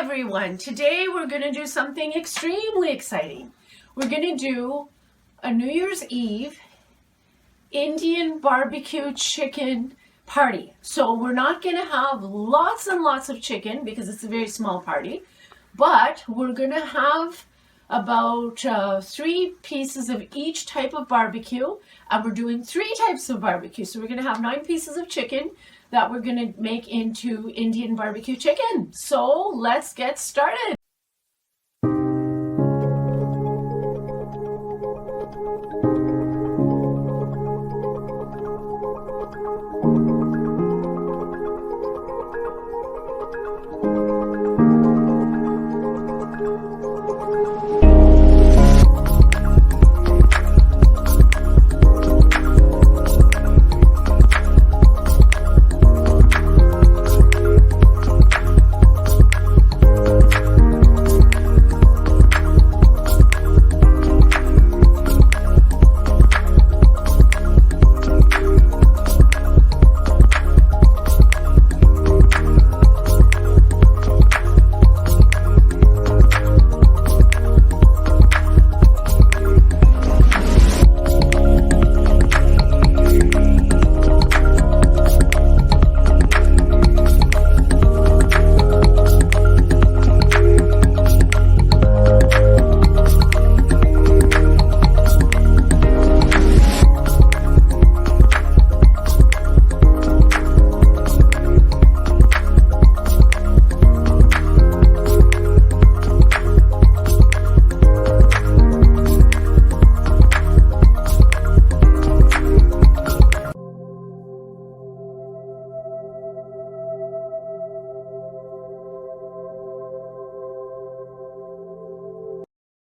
everyone. Today we're going to do something extremely exciting. We're going to do a New Year's Eve Indian barbecue chicken party. So we're not going to have lots and lots of chicken because it's a very small party, but we're going to have about 3 pieces of each type of barbecue, and we're doing 3 types of barbecue. So we're going to have 9 pieces of chicken that we're going to make into Indian barbecue chicken. So let's get started.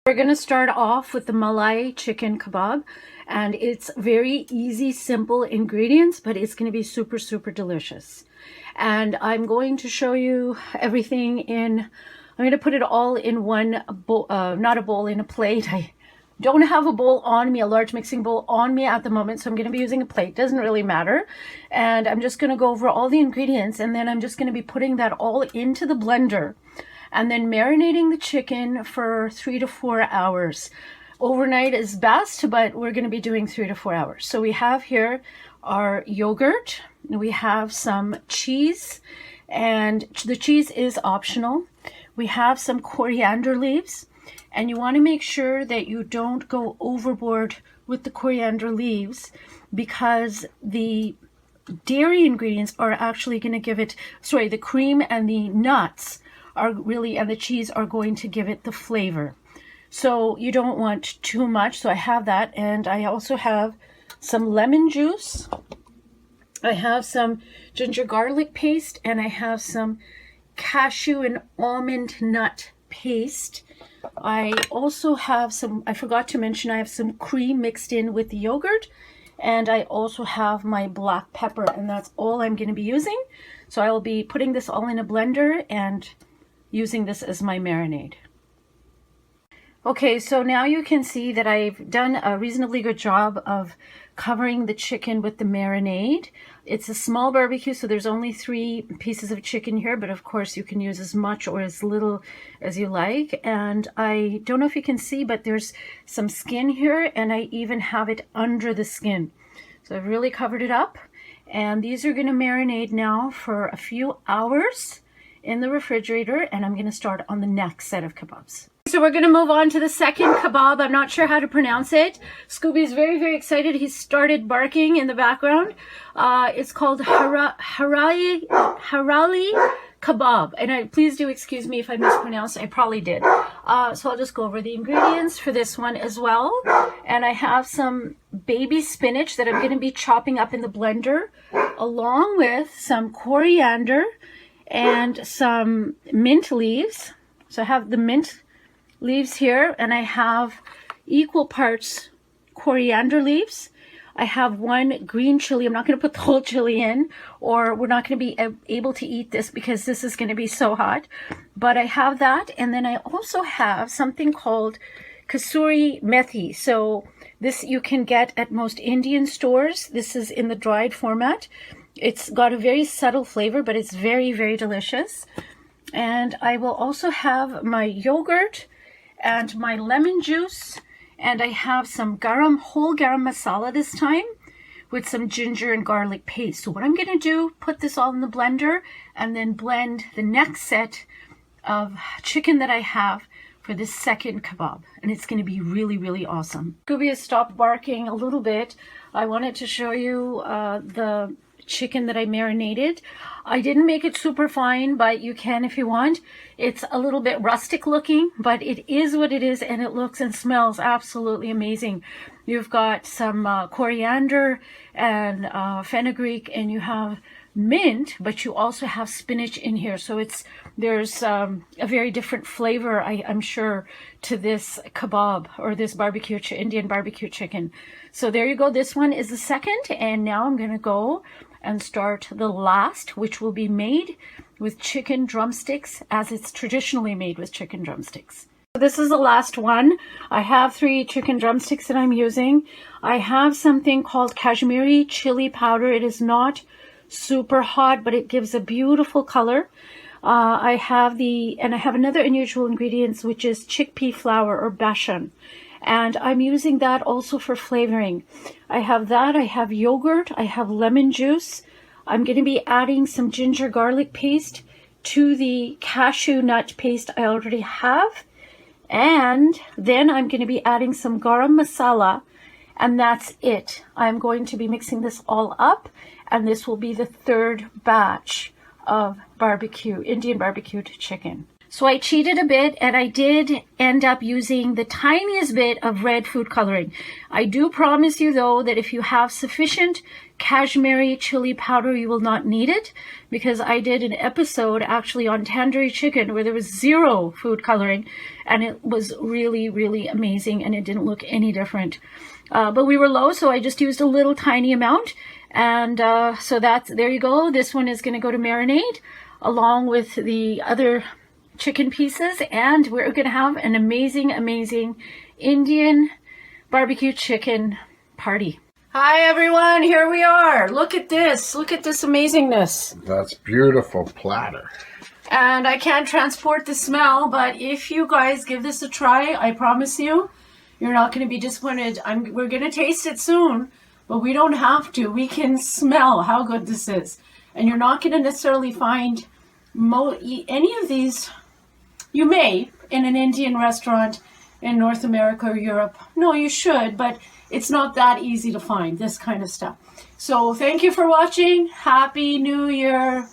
We're going to start off with the Malai chicken kebab, and it's very easy, simple ingredients, but it's going to be super, super delicious. And I'm going to show you everything I'm going to put it all in one bowl, not a bowl, in a plate. I don't have a bowl on me, a large mixing bowl on me at the moment, so I'm going to be using a plate. Doesn't really matter. And I'm just going to go over all the ingredients, and then I'm just going to be putting that all into the blender, and then marinating the chicken for 3 to 4 hours. Overnight is best, but we're going to be doing 3 to 4 hours. So we have here our yogurt, we have some cheese, and the cheese is optional. We have some coriander leaves, and you want to make sure that you don't go overboard with the coriander leaves, because the dairy ingredients are actually going to give it, the cream and the nuts and the cheese are going to give it the flavor. So you don't want too much. So I have that, and I also have some lemon juice. I have some ginger garlic paste, and I have some cashew and almond nut paste. I also have I forgot to mention, I have some cream mixed in with the yogurt, and I also have my black pepper, and that's all I'm going to be using. So I will be putting this all in a blender and using this as my marinade. Okay, so now you can see that I've done a reasonably good job of covering the chicken with the marinade. It's a small barbecue, so there's only 3 pieces of chicken here, but of course you can use as much or as little as you like. And I don't know if you can see, but there's some skin here, and I even have it under the skin. So I've really covered it up, and these are going to marinate now for a few hours in the refrigerator, and I'm going to start on the next set of kebabs. So we're going to move on to the second kebab. I'm not sure how to pronounce it. Scooby's very, very excited. He started barking in the background. It's called Haryali Kebab, and please do excuse me if I mispronounced. I probably did. So I'll just go over the ingredients for this one as well. And I have some baby spinach that I'm going to be chopping up in the blender, along with some coriander and some mint leaves. So I have the mint leaves here, and I have equal parts coriander leaves. I have 1 green chili. I'm not going to put the whole chili in, or we're not going to be able to eat this because this is going to be so hot. But I have that, and then I also have something called kasuri methi. So this you can get at most Indian stores. This is in the dried format. It's got a very subtle flavor, but it's very, very delicious. And I will also have my yogurt and my lemon juice. And I have some whole garam masala this time with some ginger and garlic paste. So what I'm going to do, put this all in the blender and then blend the next set of chicken that I have for this second kebab. And it's going to be really, really awesome. Scooby has stopped barking a little bit. I wanted to show you the chicken that I marinated. I didn't make it super fine, but you can if you want. It's a little bit rustic looking, but it is what it is, and it looks and smells absolutely amazing. You've got some coriander and fenugreek, and you have mint, but you also have spinach in here. So there's a very different flavor, I'm sure, to this kebab or this Indian barbecue chicken. So there you go. This one is the second, and now I'm going to go and start the last, which will be made with chicken drumsticks, as it's traditionally made with chicken drumsticks. So this is the last one. I have 3 chicken drumsticks that I'm using. I have something called Kashmiri chili powder. It is not super hot, but it gives a beautiful color. I have another unusual ingredient, which is chickpea flour or bashan. And I'm using that also for flavoring. I have that, I have yogurt, I have lemon juice. I'm going to be adding some ginger garlic paste to the cashew nut paste I already have. And then I'm going to be adding some garam masala, and that's it. I'm going to be mixing this all up, and this will be the 3rd batch of Indian barbecued chicken. So I cheated a bit, and I did end up using the tiniest bit of red food coloring. I do promise you, though, that if you have sufficient Kashmiri chili powder, you will not need it, because I did an episode actually on tandoori chicken where there was 0 food coloring, and it was really, really amazing, and it didn't look any different. But we were low, so I just used a little tiny amount, and so there you go. This one is going to go to marinade along with the other chicken pieces, and we're going to have an amazing, amazing Indian barbecue chicken party. Hi everyone, here we are. Look at this amazingness. That's beautiful platter. And I can't transport the smell, but if you guys give this a try, I promise you, you're not going to be disappointed. We're going to taste it soon, but we don't have to. We can smell how good this is. And you're not going to necessarily find any of these. You may in an Indian restaurant in North America or Europe. No, you should, but it's not that easy to find this kind of stuff. So thank you for watching. Happy New Year.